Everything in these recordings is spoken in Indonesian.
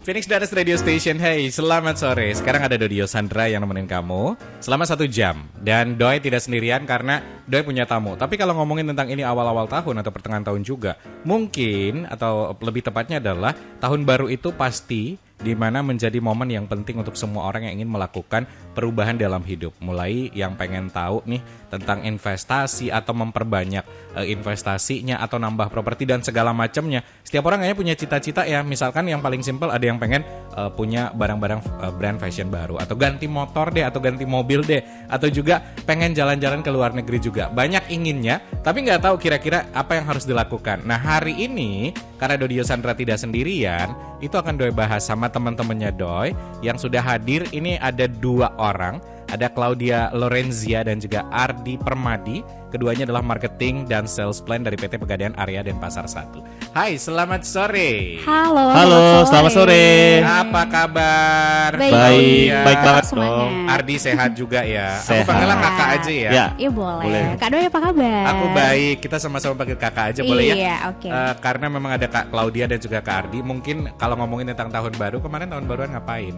Phoenix Dadas Radio Station. Hey, selamat sore. Sekarang ada Dodi Sandra yang nemenin kamu selama 1 jam. Dan Doi tidak sendirian karena Doi punya tamu. Tapi kalau ngomongin tentang ini awal-awal tahun atau pertengahan tahun juga, mungkin atau lebih tepatnya adalah tahun baru itu pasti di mana menjadi momen yang penting untuk semua orang yang ingin melakukan perubahan dalam hidup. Mulai yang pengen tahu nih tentang investasi atau memperbanyak investasinya atau nambah properti dan segala macamnya. Setiap orang kayaknya punya cita-cita ya. Misalkan yang paling simpel ada yang pengen punya barang-barang brand fashion baru, atau ganti motor deh, atau ganti mobil deh, atau juga pengen jalan-jalan ke luar negeri juga. Banyak inginnya, tapi nggak tahu kira-kira apa yang harus dilakukan. Nah, hari ini karena Dodi Sandra tidak sendirian, itu akan Doi bahas sama teman-temannya Doi yang sudah hadir. Ini ada 2 orang, ada Claudia Lorenzia dan juga Ardi Permadi. Keduanya adalah marketing dan sales plan dari PT Pegadaian Area Denpasar 1. Hai, selamat sore. Halo, selamat sore. Apa kabar? Baik, baik banget dong. Ardi sehat juga ya. Sehat. Aku panggilnya kakak aja ya. Ya, boleh. Kak Doi apa kabar? Aku baik, kita sama-sama panggil kakak aja boleh ya? Iya, oke. Karena memang ada Kak Claudia dan juga Kak Ardi. Mungkin kalau ngomongin tentang tahun baru, kemarin tahun baruan ngapain?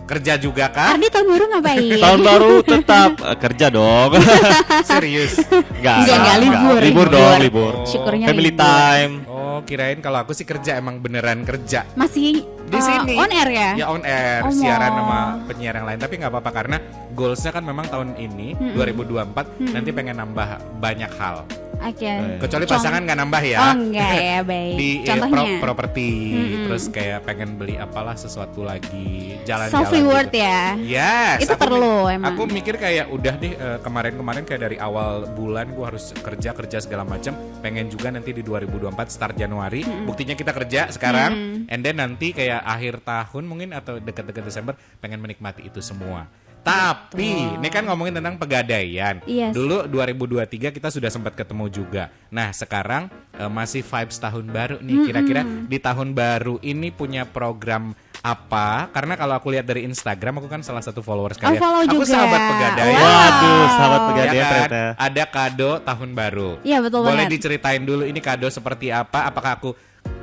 Kerja juga kan? Ardi tahun baru ngapain? tahun baru tetap kerja dong. Serius? Enggak, libur. Libur dong, libur. Syukurnya Family libur. time. Oh, kirain kalau aku sih kerja, emang beneran kerja. Masih Di sini. on air ya? Ya on air, Oh, siaran mau. sama penyiar yang lain. Tapi nggak apa-apa karena goalsnya kan memang tahun ini 2024 nanti pengen nambah banyak hal. Oke. Kecuali pasangan nggak nambah ya. Oh enggak ya, baik. Di Contohnya? properti, terus kayak pengen beli apalah sesuatu lagi, jalan-jalan. Self reward gitu. ya? Yes. Itu perlu emang. Aku mikir kayak udah deh kemarin-kemarin kayak dari awal bulan gue harus kerja segala macam. Pengen juga nanti di 2024 start Januari. Buktinya kita kerja sekarang. And then nanti kayak akhir tahun mungkin atau dekat-dekat Desember pengen menikmati itu semua. Tapi ini kan ngomongin tentang pegadaian. Yes. Dulu 2023 kita sudah sempat ketemu juga. Nah sekarang masih vibes tahun baru nih. Kira-kira di tahun baru ini punya program apa? Karena kalau aku lihat dari Instagram, aku kan salah satu followers kalian. follow Aku juga. sahabat pegadaian. Wow. Waduh, sahabat Ya pegadaian kan? ternyata. Ada kado tahun baru. Iya, betul Boleh banget. diceritain dulu ini kado seperti apa? Apakah aku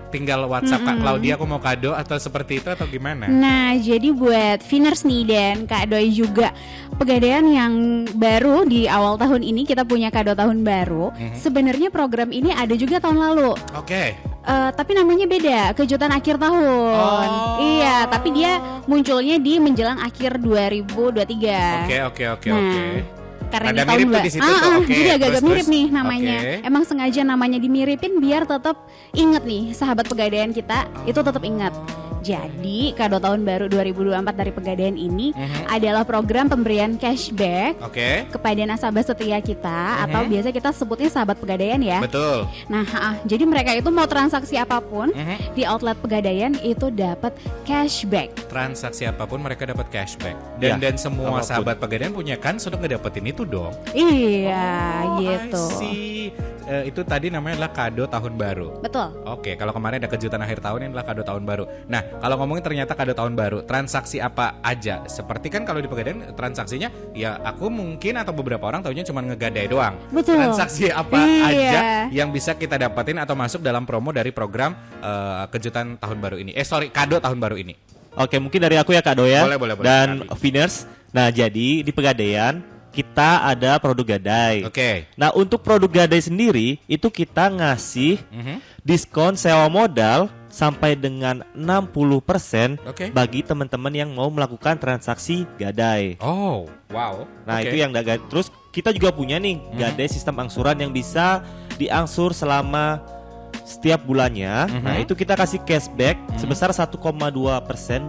tinggal WhatsApp Kak Claudia aku mau kado atau seperti itu atau gimana? Nah, jadi buat Viners nih dan Kak Doi juga Pegadaian yang baru di awal tahun ini kita punya kado tahun baru. Sebenarnya program ini ada juga tahun lalu. Oke. Tapi namanya beda, kejutan akhir tahun. Oh. Iya, tapi dia munculnya di menjelang akhir 2023. Oke. Karena Ada ini tahun mirip tuh di situ tuh, oke. jadi agak-agak Terus, mirip nih namanya. oke. Emang sengaja namanya dimiripin biar tetap inget nih sahabat Pegadaian kita itu tetap ingat. Jadi kado tahun baru 2024 dari Pegadaian ini adalah program pemberian cashback Oke. kepada nasabah setia kita atau biasa kita sebutnya sahabat Pegadaian ya. Betul. Nah, jadi mereka itu mau transaksi apapun di outlet Pegadaian itu dapat cashback. Transaksi apapun mereka dapat cashback. Ya, Dan semua apapun. sahabat pegadaian punya kan sudah ngedapetin itu dong. Iya, gitu. I see. Itu tadi namanya adalah kado tahun baru. Betul. Oke, kalau kemarin ada kejutan akhir tahun ini adalah kado tahun baru. Nah, kalau ngomongin ternyata kado tahun baru, transaksi apa aja? Seperti kan kalau di Pegadaian transaksinya ya aku mungkin atau beberapa orang taunya cuma ngegadai doang. Betul. Transaksi apa Iya. aja yang bisa kita dapetin atau masuk dalam promo dari program kejutan tahun baru ini? Kado tahun baru ini. Oke, mungkin dari aku ya Kak Doya Boleh, dan Kak Ardi. Viners. Nah, jadi di Pegadaian kita ada produk gadai. Oke. Nah, untuk produk gadai sendiri itu kita ngasih diskon sewa modal sampai dengan 60% Oke. bagi teman-teman yang mau melakukan transaksi gadai. Oh, wow. Nah, Oke. itu yang gadai. Terus kita juga punya nih gadai sistem angsuran yang bisa diangsur selama setiap bulannya. Nah, itu kita kasih cashback sebesar 1,2%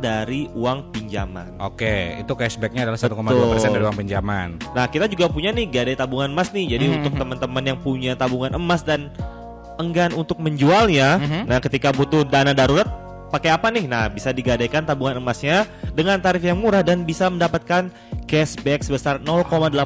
dari uang pinjaman. Oke, itu cashbacknya adalah 1,2% dari uang pinjaman. Nah, kita juga punya nih gadai tabungan emas nih. Jadi untuk teman-teman yang punya tabungan emas dan enggan untuk menjualnya, nah ketika butuh dana darurat pakai apa nih? Nah, bisa digadaikan tabungan emasnya dengan tarif yang murah dan bisa mendapatkan cashback sebesar 0,8%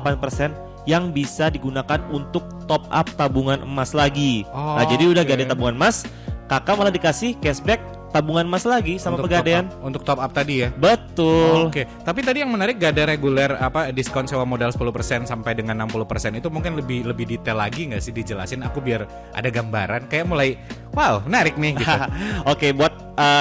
yang bisa digunakan untuk top up tabungan emas lagi. Nah, jadi udah Oke. gadai tabungan emas, kakak malah dikasih cashback tabungan emas lagi sama Pegadaian. Untuk top up tadi ya. Betul. Oke, tapi tadi yang menarik gak ada reguler diskon sewa modal 10% sampai dengan 60% itu mungkin lebih detail lagi nggak sih dijelasin aku biar ada gambaran kayak mulai wow menarik nih gitu. Oke, buat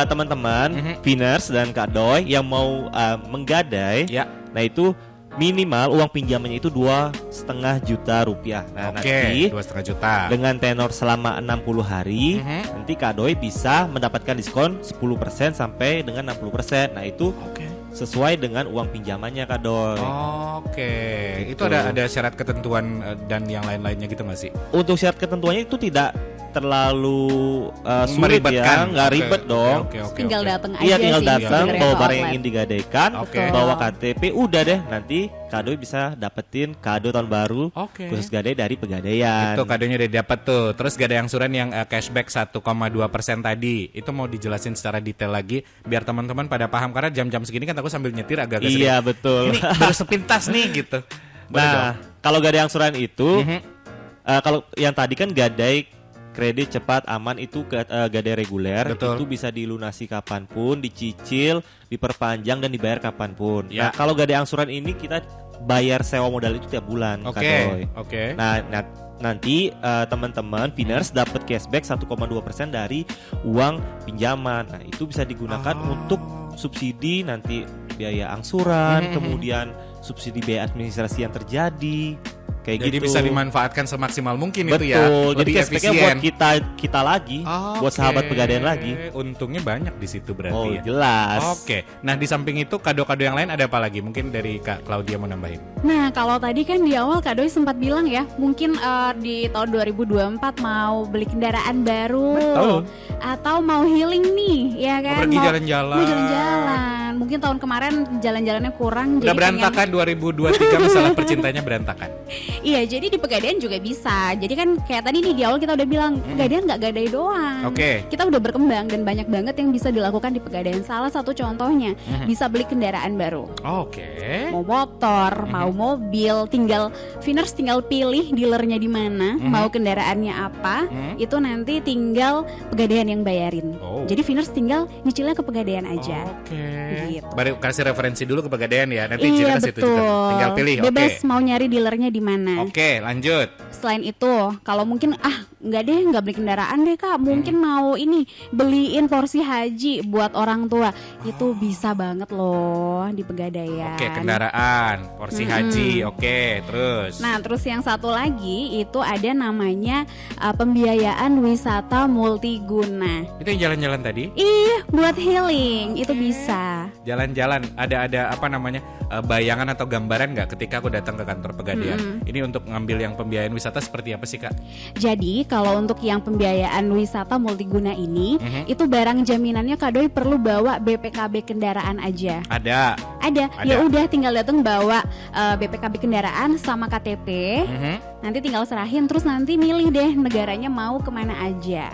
teman-teman Viners dan Kak Doi yang mau menggadai, Ya. nah itu minimal uang pinjamannya itu 2,5 juta rupiah. Nah, nanti 2,5 juta. dengan tenor selama 60 hari, nanti Kak Doi bisa mendapatkan diskon 10% sampai dengan 60%. Nah, itu sesuai dengan uang pinjamannya Kak Doi. Oke. Gitu. Itu ada syarat ketentuan dan yang lain-lainnya gitu nggak sih? Untuk syarat ketentuannya itu tidak terlalu sulit ya, nggak ribet dong. Tinggal datang aja Iya, tinggal sih datang sebenarnya bawa ke barang yang outlet. ingin digadaikan, Oke. bawa KTP, udah deh. Nanti Kak Doi bisa dapetin kado tahun baru Oke. khusus gadai dari Pegadaian. Itu kadonya udah dapat tuh. Terus gak ada yang angsuran yang cashback 1,2% tadi. Itu mau dijelasin secara detail lagi biar teman-teman pada paham karena jam-jam segini kan aku sambil nyetir agak-agak Iya, sering. betul. Ini baru sepintas nih gitu. Boleh dong? Nah, kalau gadai angsuran itu, Mhm. kalau yang tadi kan gadai kredit cepat aman itu gadai reguler. Betul. Itu bisa dilunasi kapanpun, dicicil, diperpanjang dan dibayar kapanpun. Ya. Nah, kalau gadai angsuran ini kita bayar sewa modal itu tiap bulan. Kak Doi. Oke. Nah, nanti teman-teman Viners dapat cashback 1,2% dari uang pinjaman. Nah, itu bisa digunakan untuk subsidi nanti biaya angsuran, kemudian subsidi biaya administrasi yang terjadi. Kayak Jadi gitu. bisa dimanfaatkan semaksimal mungkin Betul. itu ya. Jadi Lebih cashbacknya efisien. buat kita lagi, buat sahabat Pegadaian lagi. Untungnya banyak di situ berarti Oh, ya. jelas. Oke. Nah, di samping itu kado-kado yang lain ada apa lagi? Mungkin dari Kak Claudia mau nambahin. Nah, kalau tadi kan di awal Kak Doi sempat bilang ya, mungkin di tahun 2024 mau beli kendaraan baru. Betul. Atau mau healing nih, ya Mau kan? pergi jalan-jalan. Mau jalan-jalan. Mungkin tahun kemarin jalan-jalannya kurang. Udah jadi berantakan 2023 masalah percintanya berantakan. Iya, jadi di Pegadaian juga bisa. Jadi kan kayak tadi nih di awal kita udah bilang, Pegadaian nggak gadai doang. Oke. Kita udah berkembang dan banyak banget yang bisa dilakukan di Pegadaian. Salah satu contohnya bisa beli kendaraan baru. Oke. Mau motor, mau mobil, Viners tinggal pilih dealernya di mana, mau kendaraannya apa, itu nanti tinggal Pegadaian yang bayarin. Oh. Jadi Viners tinggal nyicilnya ke Pegadaian aja. Oke. Gitu. Baru kasih referensi dulu ke Pegadaian ya. Nanti Iya, ke situ betul. juga. Tinggal pilih. Bebas Oke. mau nyari dealernya di mana. Oke, lanjut. Selain itu, kalau mungkin nggak beli kendaraan deh Kak, mungkin mau ini beliin porsi haji buat orang tua, itu bisa banget loh di Pegadaian. Oke, kendaraan, porsi haji. Oke, terus. Nah, terus yang satu lagi itu ada namanya pembiayaan wisata multiguna. Itu yang jalan-jalan tadi. Ih, buat healing itu bisa. Jalan-jalan ada apa namanya bayangan atau gambaran nggak ketika aku datang ke kantor Pegadaian? Ini untuk ngambil yang pembiayaan wisata seperti apa sih Kak? Jadi kalau untuk yang pembiayaan wisata multiguna ini, itu barang jaminannya Kak Doi perlu bawa BPKB kendaraan aja. Ada. Ya udah tinggal datang bawa BPKB kendaraan sama KTP. Nanti tinggal serahin terus nanti milih deh negaranya mau kemana aja.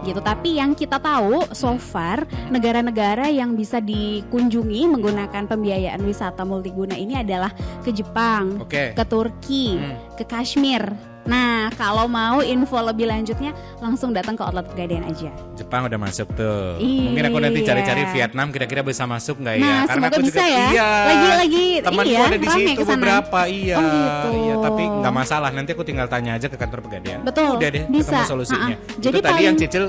Gitu. Tapi yang kita tahu so far negara-negara yang bisa dikunjungi menggunakan pembiayaan wisata multiguna ini adalah ke Jepang, Oke. ke Turki, ke Kashmir. Nah, kalau mau info lebih lanjutnya langsung datang ke outlet Pegadaian aja. Jepang udah masuk tuh. Iya. Mungkin aku nanti cari-cari Vietnam kira-kira bisa masuk nggak ya? Nah, Karena semoga aku bisa juga, ya. Iya. Lagi temanku iya, ada di rame situ kesana. beberapa. Iya. Oh, gitu. Iya, tapi nggak masalah. Nanti aku tinggal tanya aja ke kantor Pegadaian. Betul, Udah deh, bisa. ketemu solusinya. Jadi Itu tadi paling- yang cicil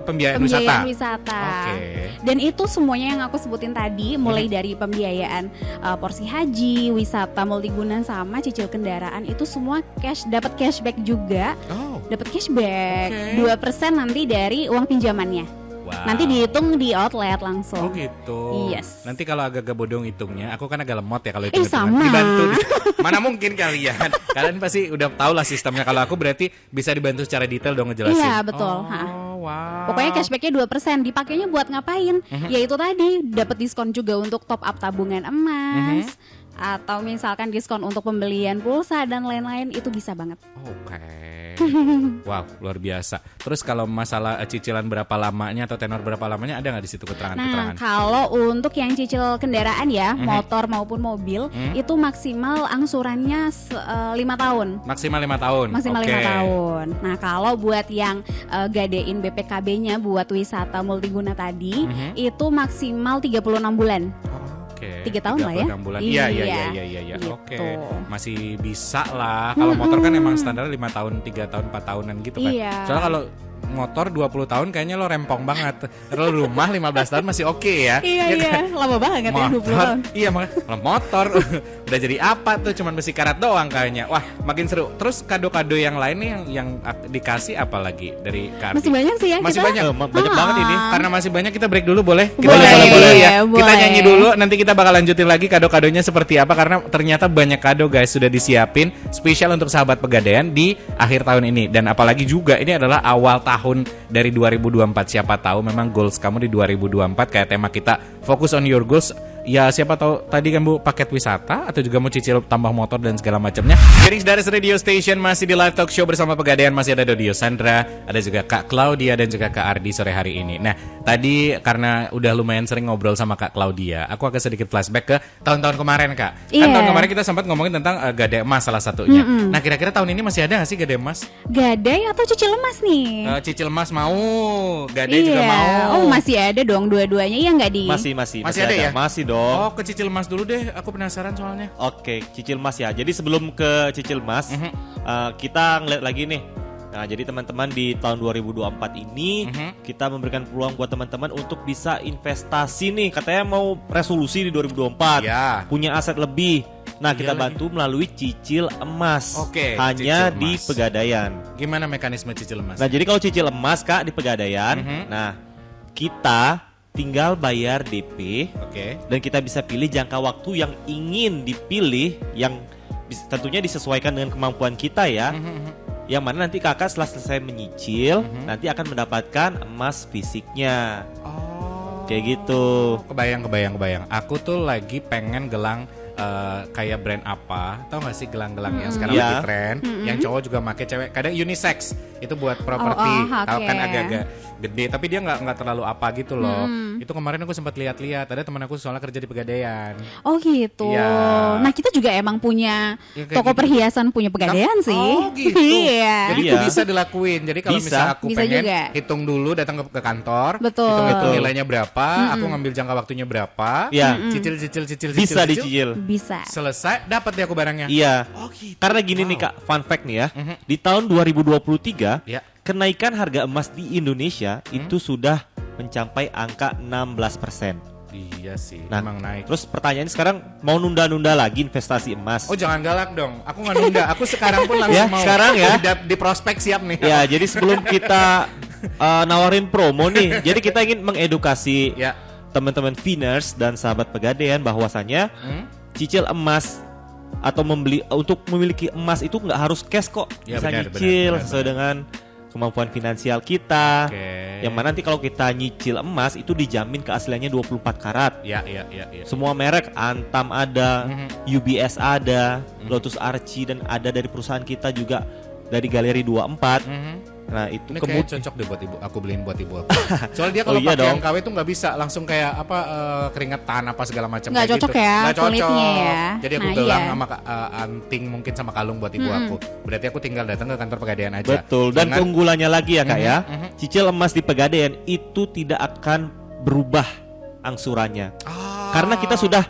pembiayaan wisata. wisata. Oke. Dan itu semuanya yang aku sebutin tadi, mulai dari pembiayaan porsi haji, wisata multiguna sama cicil kendaraan itu semua dapat cashback juga. Oh. Dapat cashback Oke. 2% nanti dari uang pinjamannya. Wow. Nanti dihitung di outlet Oh langsung. gitu. Yes. Nanti kalau agak-agak bodong hitungnya, aku kan agak lemot ya kalau sama. dibantu. Mana mungkin kalian? Kalian pasti udah tahu lah sistemnya. Kalau aku berarti bisa dibantu secara detail dong ngejelasin. Iya, betul. Oh, wow. Pokoknya cashbacknya 2%. Dipakainya buat ngapain? Yaitu tadi dapat diskon juga untuk top up tabungan emas. Atau misalkan diskon untuk pembelian pulsa dan lain-lain, itu bisa banget. Oke. Wow, luar biasa. Terus kalau masalah cicilan berapa lamanya atau tenor berapa lamanya ada nggak di situ Nah, keterangan-keterangan? kalau untuk yang cicil kendaraan ya, motor maupun mobil, itu maksimal angsurannya 5 tahun. Maksimal 5 tahun. Maksimal Oke. 5 tahun. Nah, kalau buat yang gadein BPKB-nya buat wisata multiguna tadi, itu maksimal 36 bulan. Oke. 3 tahun lah ya. 36 bulan. Iya. Gitu. Oke. Masih bisa lah. Kalau motor kan emang standar 5 tahun, 3 tahun, 4 tahunan gitu kan. Iya. Soalnya kalau motor 20 tahun kayaknya lo rempong banget. Kalau rumah 15 tahun masih oke ya. Iya, lama banget ya 20 Motor, tahun. iya makanya kalau motor udah jadi apa tuh, cuman besi karat doang kayaknya. Wah, makin seru. Terus kado-kado yang lain nih yang dikasih apa lagi dari Kak Ardi? Masih banyak sih ya Masih kita. banyak. Banyak banget ini. Karena masih banyak, kita break dulu boleh? Kita Boleh, nyanyi dulu ya. boleh. Kita nyanyi dulu, nanti kita bakal lanjutin lagi kado-kadonya seperti apa, karena ternyata banyak kado guys sudah disiapin spesial untuk sahabat Pegadaian di akhir tahun ini. Dan apalagi juga ini adalah awal tahun dari 2024. Siapa tahu memang goals kamu di 2024 kayak tema kita Focus on Your Goals. Ya siapa tahu tadi kan Bu paket wisata atau juga mau cicil tambah motor dan segala macamnya. Gadings dari Radio Station masih di live talk show bersama Pegadaian, masih ada Dodio Sandra, ada juga Kak Claudia dan juga Kak Ardi sore hari ini. Nah, tadi karena udah lumayan sering ngobrol sama Kak Claudia, aku agak sedikit flashback ke tahun-tahun kemarin, Kak. Kan Iya. tahun kemarin kita sempat ngomongin tentang Gade Emas salah satunya. Nah, kira-kira tahun ini masih ada nggak sih Gade Emas? Gadai atau cicil emas nih? Cicil emas mau, Gade juga mau. Oh, masih ada dong dua-duanya ya nggak di? Masih ada ya? Masih dong. Oh, ke cicil emas dulu deh, aku penasaran soalnya. Oke, cicil mas ya. Jadi sebelum ke cicil mas, kita ngeliat lagi nih. Nah, jadi teman-teman di tahun 2024 ini kita memberikan peluang buat teman-teman untuk bisa investasi nih. Katanya mau resolusi di 2024, Ya. punya aset lebih. Nah, kita Iya bantu melalui cicil emas. Oke, hanya cicil di emas. Pegadaian. Gimana mekanisme cicil emas? Nah, jadi kalau cicil emas Kak di Pegadaian, nah kita tinggal bayar DP. Oke. Dan kita bisa pilih jangka waktu yang ingin dipilih, yang tentunya disesuaikan dengan kemampuan kita ya. Yang mana nanti kakak setelah selesai menyicil, nanti akan mendapatkan emas fisiknya. Oh. Kayak gitu. Kebayang. Aku tuh lagi pengen gelang kayak brand apa, tau gak sih gelang-gelang yang sekarang Iya. lagi tren, yang cowok juga make, cewek kadang unisex, itu buat properti, tahu kan oke. agak-agak gede, tapi dia nggak terlalu apa gitu loh. Itu kemarin aku sempat lihat-lihat, ada teman aku soalnya kerja di Pegadaian. Oh gitu. Iya. Nah, kita juga emang punya Ya, kayak toko gitu. perhiasan punya Pegadaian sih. Oh gitu. Iya. Jadi Iya. itu bisa dilakuin. Jadi kalau Bisa. misal aku Bisa pengen juga. hitung dulu, datang ke kantor, Betul. hitung nilainya berapa, aku ngambil jangka waktunya berapa, Iya. cicil. Bisa dicicil. Bisa. Selesai, dapat deh aku barangnya. Iya. Oh gitu. Karena gini nih Kak, fun fact nih ya. Di tahun 2023, Ya. kenaikan harga emas di Indonesia itu sudah mencapai angka 16%. Iya sih, Nah, emang naik. Terus pertanyaannya sekarang mau nunda-nunda lagi investasi emas? Oh jangan galak dong, aku nggak nunda. Aku sekarang pun langsung Ya, mau. sekarang ya. Di prospek siap nih. Ya, jadi sebelum kita nawarin promo nih, jadi kita ingin mengedukasi Ya. teman-teman Viners dan sahabat Pegadaian bahwasannya cicil emas atau untuk memiliki emas itu nggak harus cash kok, Ya, bisa benar, nyicil benar, sesuai dengan kemampuan finansial kita. Oke. Yang mana nanti kalau kita nyicil emas itu dijamin keasliannya 24 karat. Ya. Semua merek, Antam ada, UBS ada, Lotus Archie, dan ada dari perusahaan kita juga dari Galeri 24. Nah, itu Ini kayak cocok deh buat ibu. Aku beliin buat ibu aku. Soalnya dia Oh, kalau iya pakai dong. yang KW tuh nggak bisa langsung kayak apa keringetan apa segala macam. Nggak kayak cocok gitu. ya, Nggak cocok. kulitnya ya. Jadi aku Nah, gelang iya. sama anting mungkin sama kalung buat ibu aku. Berarti aku tinggal datang ke kantor Pegadaian aja. Betul, dan Dengan- keunggulannya lagi ya Kak ya, cicil emas di Pegadaian itu tidak akan berubah angsurannya. Karena kita sudah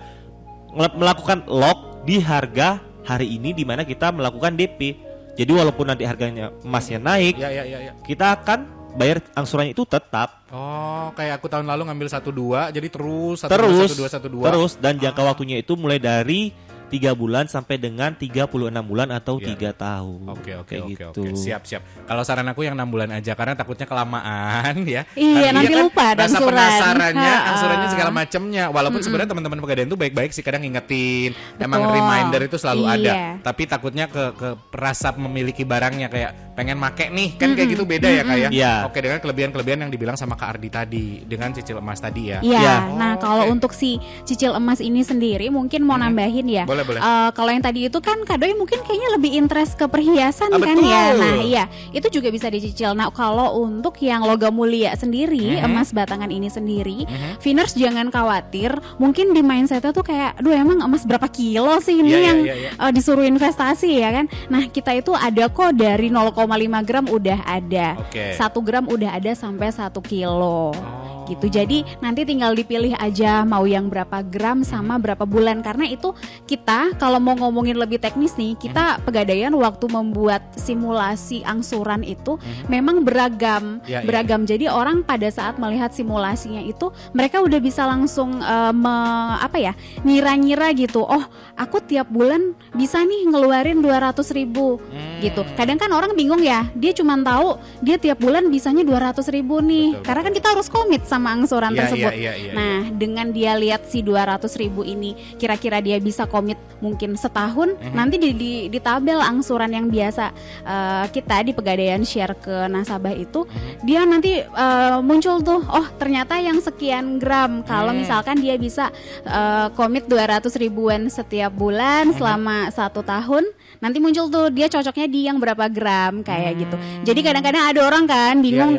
melakukan lock di harga hari ini di mana kita melakukan DP. Jadi walaupun nanti harganya emasnya naik, Ya. kita akan bayar angsurannya itu tetap. Oh, kayak aku tahun lalu ngambil 1-2, jadi terus 1-2. Terus dan jangka waktunya itu mulai dari 3 bulan sampai dengan 36 bulan atau Iya. 3 tahun. Oke. Kayak gitu. Siap. Kalau saran aku yang 6 bulan aja karena takutnya kelamaan ya. Iya, nanti kan lupa ada rasa angsuran. penasarannya, Ha-ha. angsurannya segala macamnya. Walaupun sebenarnya teman-teman Pegadaian tuh baik-baik sih, kadang ngingetin. Emang Betul. reminder itu selalu ada. Iya. Tapi takutnya ke rasa memiliki barangnya kayak pengen make nih, kan kayak gitu beda ya kayak. Iya. Oke, dengan kelebihan-kelebihan yang dibilang sama Kak Ardi tadi dengan cicil emas tadi ya. Iya. Iya. Nah, Oh, kalau oke. untuk si cicil emas ini sendiri mungkin mau nambahin ya. Boleh. boleh. Kalau yang tadi itu kan Kak Doi mungkin kayaknya lebih interest ke perhiasan kan betul. ya. Nah iya, itu juga bisa dicicil. Nah kalau untuk yang logam mulia sendiri, emas batangan ini sendiri, Viners jangan khawatir. Mungkin di mindsetnya tuh kayak, aduh emang emas berapa kilo sih ini yang disuruh investasi ya kan. Nah kita itu ada kok dari 0,5 gram udah ada, 1 gram udah ada sampai 1 kilo. Gitu. Jadi nanti tinggal dipilih aja mau yang berapa gram sama berapa bulan, karena itu kita kalau mau ngomongin lebih teknis nih, kita Pegadaian waktu membuat simulasi angsuran itu memang beragam. Jadi orang pada saat melihat simulasinya itu mereka udah bisa langsung ngira-ngira gitu. Oh, aku tiap bulan bisa nih ngeluarin 200.000 gitu. Kadang kan orang bingung ya, dia cuma tahu dia tiap bulan bisanya 200.000 nih. Karena kan kita harus komit sama angsuran tersebut. Nah, dengan dia lihat si 200.000 ini, kira-kira dia bisa komit mungkin setahun, nanti di tabel angsuran yang biasa kita di Pegadaian share ke nasabah itu, dia nanti muncul tuh, oh ternyata yang sekian gram. Kalau misalkan dia bisa komit 200.000-an setiap bulan selama 1 tahun, nanti muncul tuh dia cocoknya di yang berapa gram kayak gitu. Jadi kadang-kadang ada orang kan bingung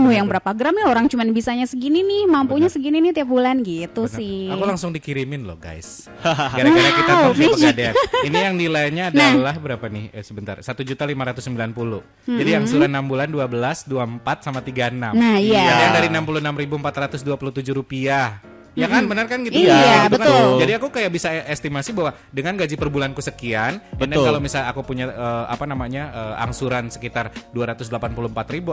mau yang berapa gram ya, orang cuman bisanya segini nih, mampunya segini nih tiap bulan gitu sih. Aku langsung dikirimin loh guys. Gara-gara kita talk show Pegadaian. Ini yang nilainya adalah berapa nih? Sebentar, 1.590. Jadi angsuran 6 bulan 12, 24 sama 36. Nah, iya. Ada yang dari 66.427 rupiah. Ya kan, benar kan gitu? Iya, gitu betul. Kan? Jadi aku kayak bisa estimasi bahwa dengan gaji per bulanku sekian, dan kalau misalnya aku punya angsuran sekitar 284.000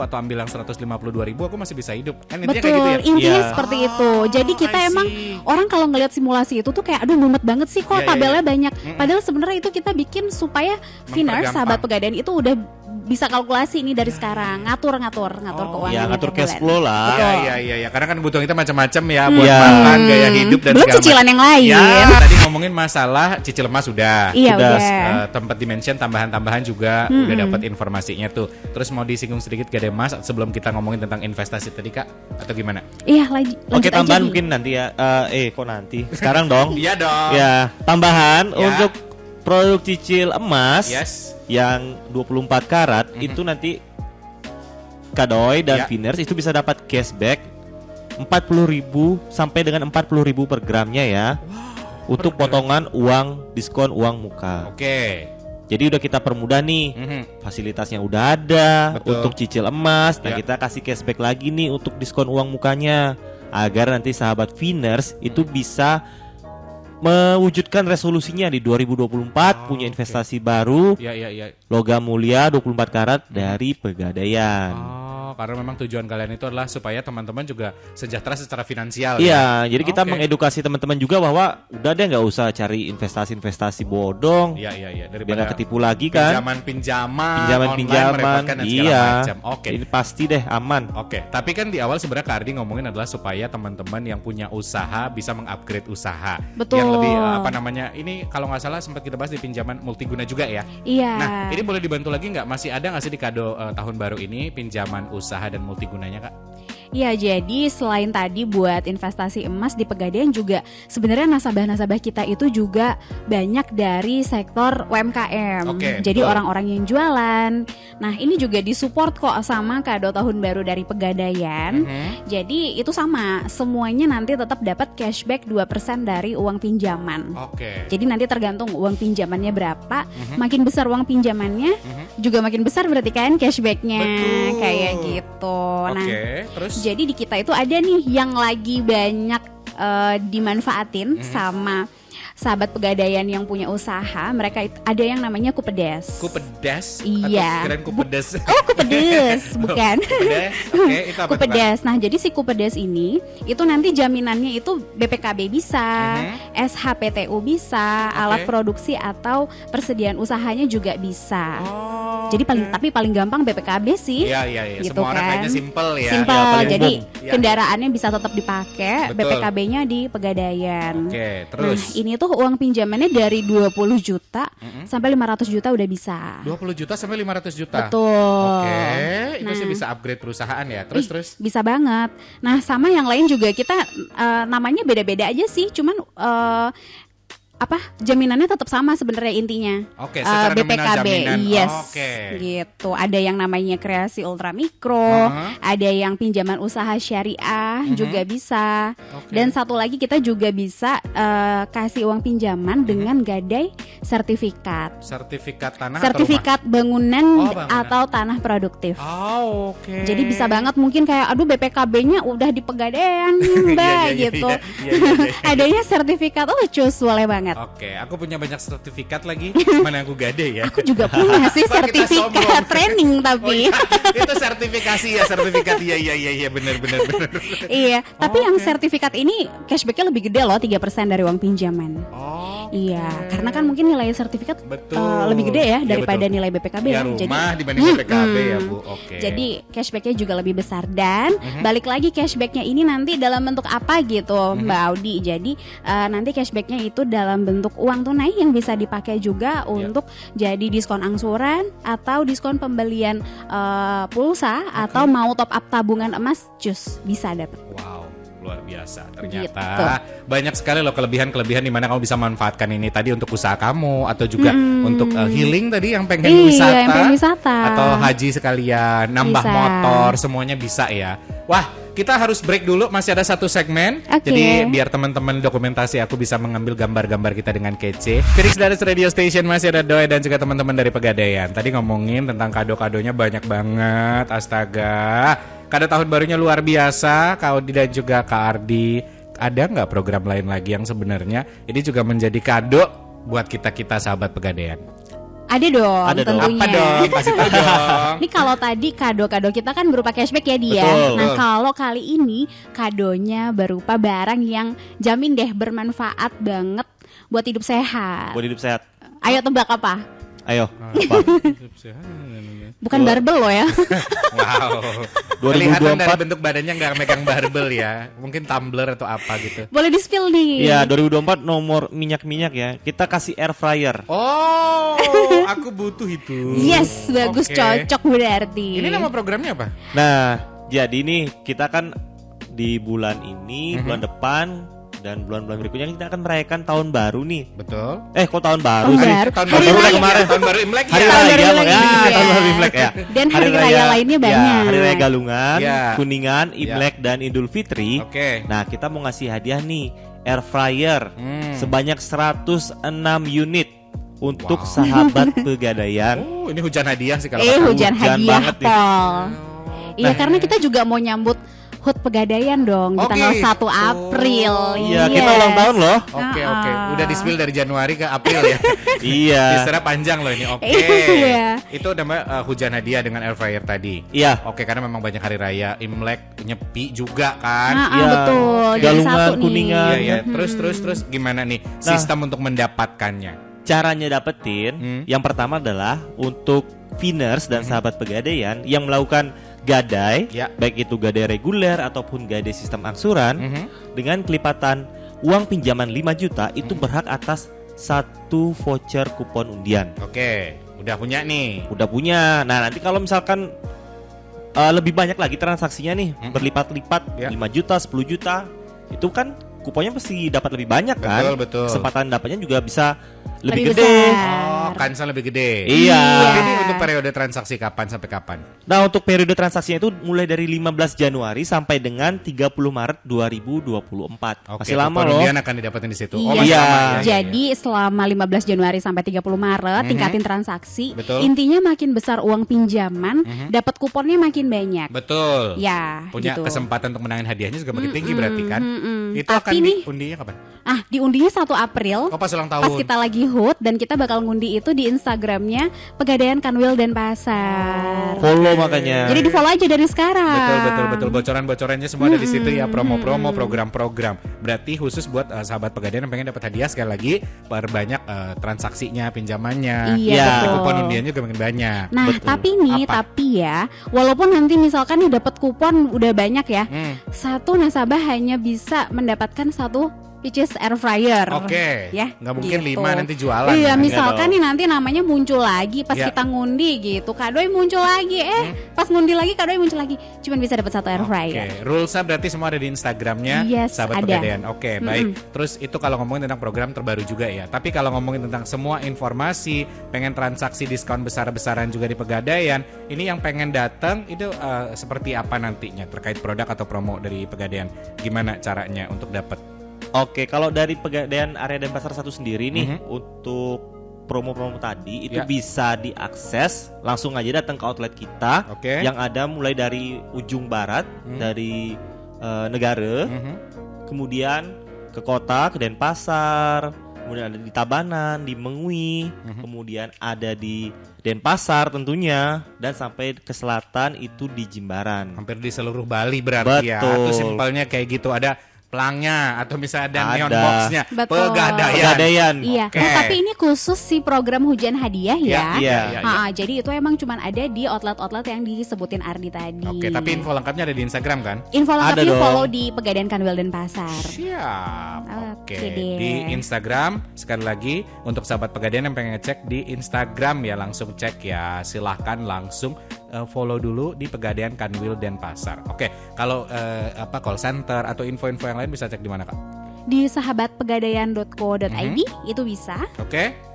atau ambil yang 152.000, aku masih bisa hidup. Kan intinya kayak gitu ya. Intinya seperti itu. Jadi kita emang orang kalau ngelihat simulasi itu tuh kayak aduh mumet banget sih kok tabelnya banyak. Padahal sebenarnya itu kita bikin supaya Viners sahabat Pegadaian itu udah bisa kalkulasi ini dari sekarang, ngatur keuangan. Ya, ngatur cash flow lah. Iya. Karena kan kebutuhan kita macam-macam ya, buat makan, gaya hidup dan belum cicilan yang lain. Ya, tadi ngomongin masalah cicil emas sudah. Iya, udah. Tempat dimension tambahan-tambahan juga udah dapat informasinya tuh. Terus mau disinggung sedikit Gadai Mas sebelum kita ngomongin tentang investasi tadi Kak, atau gimana? Iya, lanjut. Oke, tambahan mungkin nanti ya. Kok nanti? Sekarang dong. Iya dong. Ya, tambahan untuk produk cicil emas. Yang 24 karat itu nanti Kak Doi dan Viners itu bisa dapat cashback 40.000 sampai dengan 40.000 per gramnya ya. Untuk potongan uang diskon uang muka. Jadi udah kita permudah nih. Fasilitasnya udah ada untuk cicil emas. Nah, kita kasih cashback lagi nih untuk diskon uang mukanya agar nanti sahabat Viners itu bisa mewujudkan resolusinya di 2024 punya investasi baru. Logam mulia 24 karat dari Pegadaian. Karena memang tujuan kalian itu adalah supaya teman-teman juga sejahtera secara finansial. Iya, jadi kita mengedukasi teman-teman juga bahwa udah deh nggak usah cari investasi bodong. Iya. Biar nggak ketipu lagi kan. Pinjaman, iya. Ini pasti deh aman. Tapi kan di awal sebenarnya Kak Ardi ngomongin adalah supaya teman-teman yang punya usaha bisa mengupgrade usaha. Betul. Yang lebih ini kalau nggak salah sempat kita bahas di pinjaman multiguna juga ya. Iya. Nah, ini boleh dibantu lagi nggak? Masih ada nggak sih di kado tahun baru ini pinjaman usaha dan multigunanya Kak? Ya, jadi selain tadi buat investasi emas di Pegadaian juga sebenarnya nasabah-nasabah kita itu juga banyak dari sektor UMKM. Jadi orang-orang yang jualan. Nah, ini juga disupport kok sama kado tahun baru dari Pegadaian. Jadi itu sama, semuanya nanti tetap dapat cashback 2% dari uang pinjaman. Jadi nanti tergantung uang pinjamannya berapa, makin besar uang pinjamannya, juga makin besar berarti kan cashbacknya. Kayak gitu. Nah, terus jadi di kita itu ada nih yang lagi banyak dimanfaatin sama sahabat Pegadaian yang punya usaha. Mereka ada yang namanya Kupedes. Kupedes? Iya. Keren Kupedes. Oh, Kupedes, bukan. Kupedes. Itu apa Kupedes. Nah, jadi si Kupedes ini itu nanti jaminannya itu BPKB bisa, SHPTU bisa, alat produksi atau persediaan usahanya juga bisa. Jadi paling gampang BPKB sih. Iya. Gitu semua orang kan. kayaknya simple ya. Jadi kendaraannya bisa tetap dipakai, BPKB-nya di Pegadaian. Terus. Nah, ini tuh uang pinjamannya dari 20 juta sampai 500 juta udah bisa. 20 juta sampai 500 juta. Betul. Itu sih bisa upgrade perusahaan ya. Terus. Bisa banget. Nah, sama yang lain juga kita namanya beda-beda aja sih. Cuman jaminannya tetap sama sebenarnya intinya. Oke, secara nominal jaminan. Yes. Oke. Gitu. Ada yang namanya kreasi ultramikro, ada yang pinjaman usaha syariah juga bisa. Oke. Dan satu lagi kita juga bisa kasih uang pinjaman dengan gadai sertifikat. Sertifikat tanah Sertifikat bangunan, Oh, bangunan. atau tanah produktif. atau rumah? Oh, oke. Jadi bisa banget mungkin kayak aduh BPKB-nya udah di Pegadaian nih, Mbak gitu. Iya. Adanya sertifikat, cus boleh banget. Oke, aku punya banyak sertifikat lagi. Mana aku gade ya? Aku juga punya sih Wah, kita sombong. sertifikat training Oh, tapi. iya. Itu sertifikasi ya, sertifikat. Iya, benar. Iya, tapi yang Oke. sertifikat ini cashbacknya lebih gede loh, 3% dari uang pinjaman. Oh. Iya, karena kan mungkin nilai sertifikat Betul. lebih gede ya Iya, daripada betul. nilai BPKB Ya, ya. rumah dibanding BPKB ya, Bu. Oke. Jadi cashbacknya juga lebih besar dan balik lagi cashbacknya ini nanti dalam bentuk apa gitu, Mbak Audi. Jadi nanti cashbacknya itu dalam bentuk uang tunai yang bisa dipakai juga untuk jadi diskon angsuran atau diskon pembelian pulsa atau mau top up tabungan emas, cus bisa dapat. Wow, luar biasa. Ternyata Gitu. banyak sekali loh kelebihan-kelebihan di mana kamu bisa manfaatkan ini tadi untuk usaha kamu atau juga untuk healing tadi yang pengen Iya, wisata, yang pengen wisata. atau haji sekalian, nambah Bisa. motor, semuanya bisa ya. Wah, kita harus break dulu, masih ada satu segmen. Oke. Jadi biar teman-teman dokumentasi aku bisa mengambil gambar-gambar kita dengan kece. Felix Dares Radio Station, masih ada Doi dan juga teman-teman dari Pegadaian. Tadi ngomongin tentang kado-kadonya banyak banget, astaga. Kado tahun barunya luar biasa, Kak Audi dan juga Kak Ardi. Ada nggak program lain lagi yang sebenarnya ini juga menjadi kado buat kita-kita sahabat Pegadaian? Ada dong, Ada dong. tentunya. Apa dong? Kasih tahu dong. Ini kalau tadi kado-kado kita kan berupa cashback ya dia. Betul. Nah kalau kali ini kadonya berupa barang yang jamin deh bermanfaat banget buat hidup sehat. Buat hidup sehat. Ayo tebak apa? Ayo. Apa? Bukan barbel loh ya. Wow. 2024. Kelihatan dari bentuk badannya nggak megang barbel ya. Mungkin tumbler atau apa gitu. Boleh di spill nih. Iya, 2024 nomor minyak-minyak ya. Kita kasih air fryer. Oh, aku butuh itu. Yes, bagus, Oke. cocok berarti. Ini nama programnya apa? Nah, jadi nih kita kan di bulan ini, bulan depan dan bulan-bulan berikutnya kita akan merayakan tahun baru nih. Betul. Kok tahun baru Tahun sih? baru. Tahun Hari baru raya. kemarin. Tahun baru Imlek Hari ya. Tahun raya, baru lagi. ya, Iya. tahun baru Imlek ya. Dan hari raya lainnya banyak. Ya, hari raya Galungan, Ya. Kuningan, Imlek dan Idul Fitri. Oke. Nah, kita mau ngasih hadiah nih, air fryer sebanyak 106 unit untuk Wow. sahabat Pegadaian. Oh, ini hujan hadiah sih kalau Hujan hujan hadiah banget nih. Pol. Iya, Nah. karena kita juga mau nyambut HUT Pegadaian dong di Oh, tanggal gitu. 1 April. Iya, kita ulang tahun loh. Oke. Ah. Udah di-spill dari Januari ke April ya. Iya. Istilah panjang loh ini. Oke. Iya. Itu nama hujan hadiah dengan air fryer tadi. Iya. Oke, karena memang banyak hari raya, Imlek, Nyepi juga kan. Ah, Iya. betul. Jadi Galungan, satu nih. Kuningan. Iya, iya. Terus gimana nih sistem untuk mendapatkannya? Caranya dapetin, yang pertama adalah untuk Viners dan sahabat Pegadaian yang melakukan gadai, Ya. baik itu gadai reguler ataupun gadai sistem angsuran, dengan kelipatan uang pinjaman 5 juta itu berhak atas 1 voucher kupon undian. Oke, udah punya nih. Udah punya. Nah, nanti kalau misalkan lebih banyak lagi transaksinya nih, berlipat-lipat, Ya. 5 juta, 10 juta, itu kan kuponnya pasti dapat lebih banyak kan? Betul. Kesempatan dapatnya juga bisa lebih Lebih gede. besar. Oh, kansnya lebih gede. Iya. Tapi ini untuk periode transaksi kapan sampai kapan? Nah, untuk periode transaksinya itu mulai dari 15 Januari sampai dengan 30 Maret 2024. Oke, Masih lama kupon loh. undian akan didapetin di situ. Iya. Oh, masih Iya. lama ya. Jadi selama 15 Januari sampai 30 Maret tingkatin transaksi. Betul. Intinya makin besar uang pinjaman, dapat kuponnya makin banyak. Betul. Ya, Punya gitu. kesempatan untuk menangin hadiahnya juga makin tinggi berarti kan? Itu Tapi akan nih- diundinya kapan? Ah, diundinya 1 April. Oh, pas ulang tahun. Pas kita lagi HUT dan kita bakal ngundi itu di Instagramnya Pegadaian Kanwil dan Pasar. Follow makanya. Jadi di follow aja dari sekarang. Betul. Bocoran-bocorannya semua ada di situ ya, promo-promo, program-program. Berarti khusus buat sahabat Pegadaian yang pengen dapat hadiah, sekali lagi perbanyak transaksinya, pinjamannya. Iya, Ya. betul. Kupon undiannya juga makin banyak. Nah, Betul. tapi nih, Apa? tapi ya, walaupun nanti misalkan nih dapat kupon udah banyak ya, satu nasabah hanya bisa mendapatkan 1 which is air fryer. Oke. Ya, Nggak mungkin gitu. 5 nanti jualan. Iya, kan? misalkan dong. nih nanti namanya muncul lagi pas Ya. kita ngundi gitu. Kadoi muncul lagi, pas ngundi lagi kadoi muncul lagi. Cuman bisa dapat 1 air fryer. Oke, rulesnya berarti semua ada di Instagramnya Yes, sahabat ada. Pegadaian. Oke, baik. Terus itu kalau ngomongin tentang program terbaru juga ya. Tapi kalau ngomongin tentang semua informasi, pengen transaksi diskon besar-besaran juga di Pegadaian, ini yang pengen datang itu seperti apa nantinya terkait produk atau promo dari Pegadaian? Gimana caranya untuk dapat? Oke, kalau dari Pegadaian area Denpasar 1 sendiri nih untuk promo-promo tadi itu bisa diakses langsung aja datang ke outlet kita yang ada mulai dari ujung barat dari negara, kemudian ke kota, ke Denpasar, kemudian ada di Tabanan, di Mengwi, kemudian ada di Denpasar tentunya, dan sampai ke selatan itu di Jimbaran. Hampir di seluruh Bali berarti ya. Itu simpelnya kayak gitu. Ada pelangnya atau misalnya ada neon boxnya. Pegadaian. Iya. Nah, tapi ini khusus si program hujan hadiah ya. Iya. Jadi itu emang cuman ada di outlet-outlet yang disebutin Ardi tadi. Oke, tapi info lengkapnya ada di Instagram kan? Info lengkapnya follow di Pegadaian Kanwil Denpasar. Siap. Oke. deh. Di Instagram sekali lagi untuk sahabat Pegadaian yang pengen ngecek di Instagram ya, langsung cek ya. Silahkan langsung follow dulu di Pegadaian Kanwil Denpasar. Oke, kalau call center atau info-info yang lain bisa cek di mana Kak? Di sahabatpegadaian.co.id itu bisa. Oke.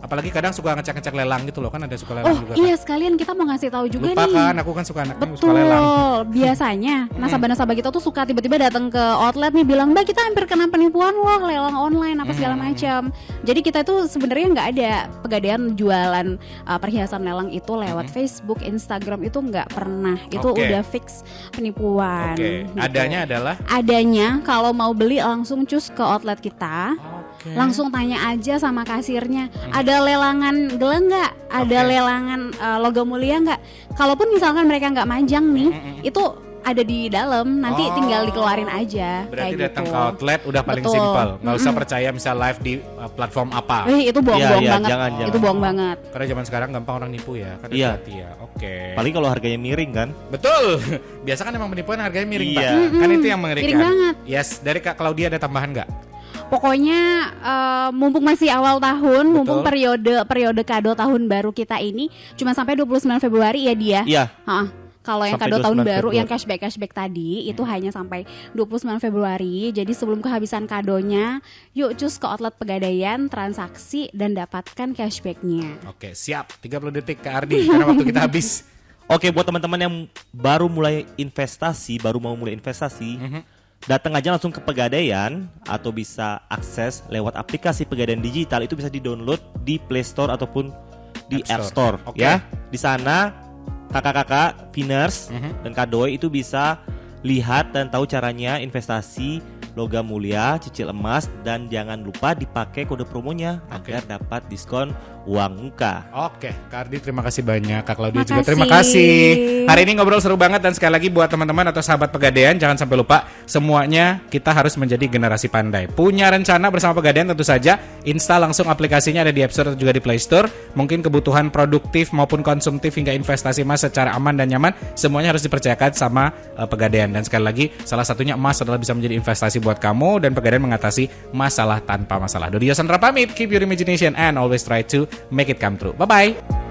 Apalagi kadang suka ngecek-ngecek lelang gitu loh, kan ada suka lelang juga. Iya, sekalian kita mau ngasih tahu juga Lupa nih. kan, aku kan suka anaknya Betul. suka lelang. Biasanya nasabah-nasabah kita tuh suka tiba-tiba datang ke outlet nih bilang, "Mbak, kita hampir kena penipuan loh, lelang online apa segala macam." Jadi kita tuh sebenarnya nggak ada Pegadaian jualan perhiasan lelang itu lewat Facebook, Instagram itu nggak pernah. Itu udah fix penipuan. Oke. Gitu. Adanya adalah? Adanya kalau mau beli langsung cus ke outlet kita. Langsung tanya aja sama kasirnya, ada lelangan gelang nggak? Ada lelangan logam mulia nggak? Kalaupun misalkan mereka nggak manjang nih, itu ada di dalam, nanti tinggal dikeluarin aja. Berarti kayak datang gitu. ke outlet udah paling simpel, nggak usah percaya misal live di platform apa. Itu bohong-bohong banget. Jangan. Itu bohong banget. Karena zaman sekarang gampang orang nipu ya, kan hati-hati ya. Oke. Paling kalau harganya miring kan? Betul. Biasa kan emang penipuan harganya miring Pak. Iya. Kan itu yang mengerikan. Miring banget. Yes, dari Kak Claudia ada tambahan nggak? Pokoknya mumpung masih awal tahun, mumpung periode kado tahun baru kita ini cuma sampai 29 Februari ya dia. Iya. Kalau yang Sampai kado tahun 29 baru Februari. yang cashback tadi itu hanya sampai 29 Februari. Jadi sebelum kehabisan kadonya, yuk cus ke outlet Pegadaian, transaksi dan dapatkan cashbacknya. Oke, siap. 30 detik Kak Ardi karena waktu kita habis. Oke, buat teman-teman yang baru mau mulai investasi, datang aja langsung ke Pegadaian atau bisa akses lewat aplikasi Pegadaian Digital, itu bisa di-download di Play Store ataupun di App Store ya. Di sana kakak-kakak Viners dan Kak Doi itu bisa lihat dan tahu caranya investasi logam mulia, cicil emas, dan jangan lupa dipakai kode promonya agar dapat diskon uang muka. Oke, Kak Ardi terima kasih banyak, Kak Claudia juga terima kasih. Hari ini ngobrol seru banget dan sekali lagi buat teman-teman atau sahabat Pegadaian jangan sampai lupa semuanya kita harus menjadi generasi pandai. Punya rencana bersama Pegadaian tentu saja install langsung aplikasinya, ada di App Store atau juga di Play Store. Mungkin kebutuhan produktif maupun konsumtif hingga investasi emas secara aman dan nyaman semuanya harus dipercayakan sama Pegadaian. Dan sekali lagi salah satunya emas adalah bisa menjadi investasi buat kamu dan Pegadaian mengatasi masalah tanpa masalah. Dodi Sandra pamit, keep your imagination and always try to make it come true. Bye-bye.